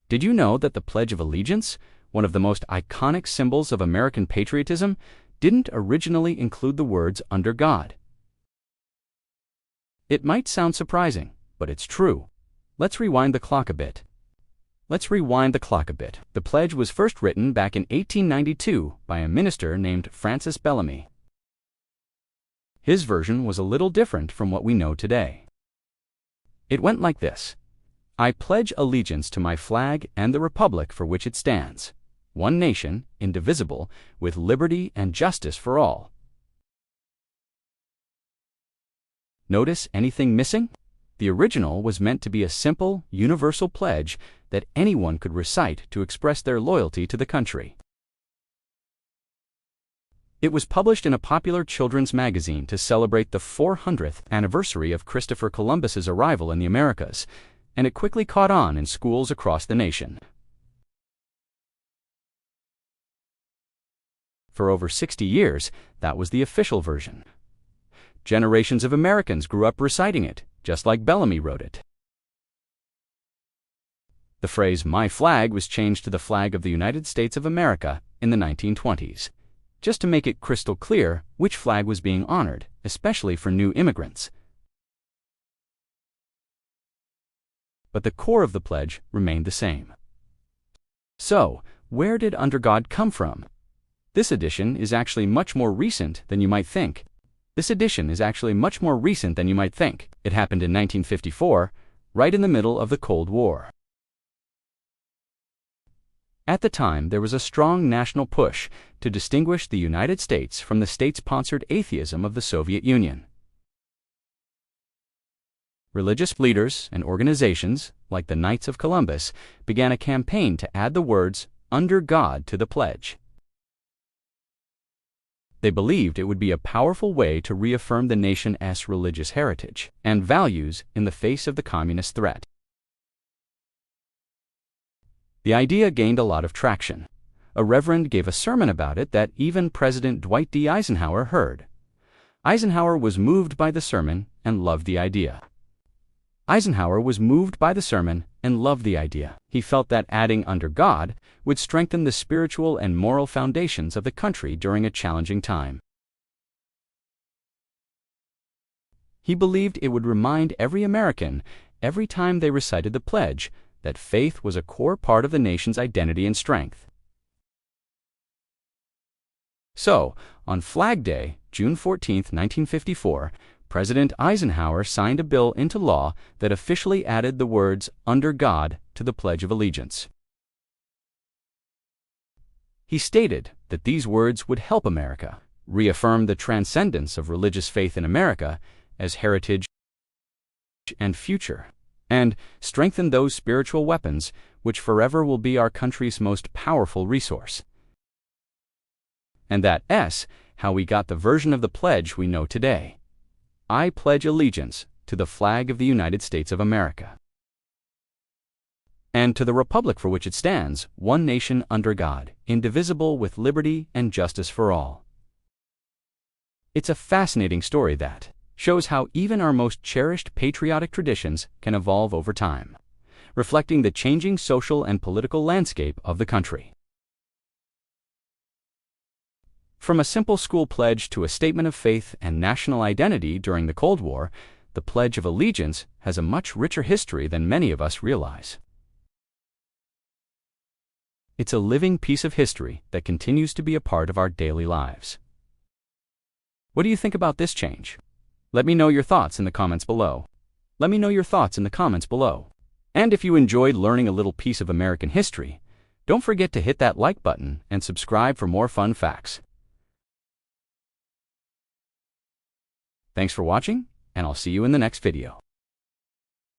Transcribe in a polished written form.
Did you know that the Pledge of Allegiance, one of the most iconic symbols of American patriotism, didn't originally include the words "under God"? It might sound surprising, but it's true. Let's rewind the clock a bit. The pledge was first written back in 1892 by a minister named Francis Bellamy. His version was a little different from what we know today. It went like this: I pledge allegiance to my flag and the republic for which it stands, one nation, indivisible, with liberty and justice for all. Notice anything missing? The original was meant to be a simple, universal pledge that anyone could recite to express their loyalty to the country. It was published in a popular children's magazine to celebrate the 400th anniversary of Christopher Columbus's arrival in the Americas, and it quickly caught on in schools across the nation. For over 60 years, that was the official version. Generations of Americans grew up reciting it, just like Bellamy wrote it. The phrase "my flag" was changed to the flag of the United States of America in the 1920s, just to make it crystal clear which flag was being honored, especially for new immigrants. But the core of the pledge remained the same. So, where did "under God" come from? This edition is actually much more recent than you might think. It happened in 1954, right in the middle of the Cold War. At the time, there was a strong national push to distinguish the United States from the state-sponsored atheism of the Soviet Union. Religious leaders and organizations, like the Knights of Columbus, began a campaign to add the words "under God" to the pledge. They believed it would be a powerful way to reaffirm the nation's religious heritage and values in the face of the communist threat. The idea gained a lot of traction. A reverend gave a sermon about it that even President Dwight D. Eisenhower heard. Eisenhower was moved by the sermon and loved the idea. He felt that adding "under God" would strengthen the spiritual and moral foundations of the country during a challenging time. He believed it would remind every American, every time they recited the pledge, that faith was a core part of the nation's identity and strength. So, on Flag Day, June 14, 1954, President Eisenhower signed a bill into law that officially added the words "under God" to the Pledge of Allegiance. He stated that these words would help America reaffirm the transcendence of religious faith in America as heritage and future, and strengthen those spiritual weapons which forever will be our country's most powerful resource. And that's how we got the version of the pledge we know today. I pledge allegiance to the flag of the United States of America, and to the republic for which it stands, one nation under God, indivisible, with liberty and justice for all. It's a fascinating story that shows how even our most cherished patriotic traditions can evolve over time, reflecting the changing social and political landscape of the country. From a simple school pledge to a statement of faith and national identity during the Cold War, the Pledge of Allegiance has a much richer history than many of us realize. It's a living piece of history that continues to be a part of our daily lives. What do you think about this change? Let me know your thoughts in the comments below. And if you enjoyed learning a little piece of American history, don't forget to hit that like button and subscribe for more fun facts. Thanks for watching, and I'll see you in the next video.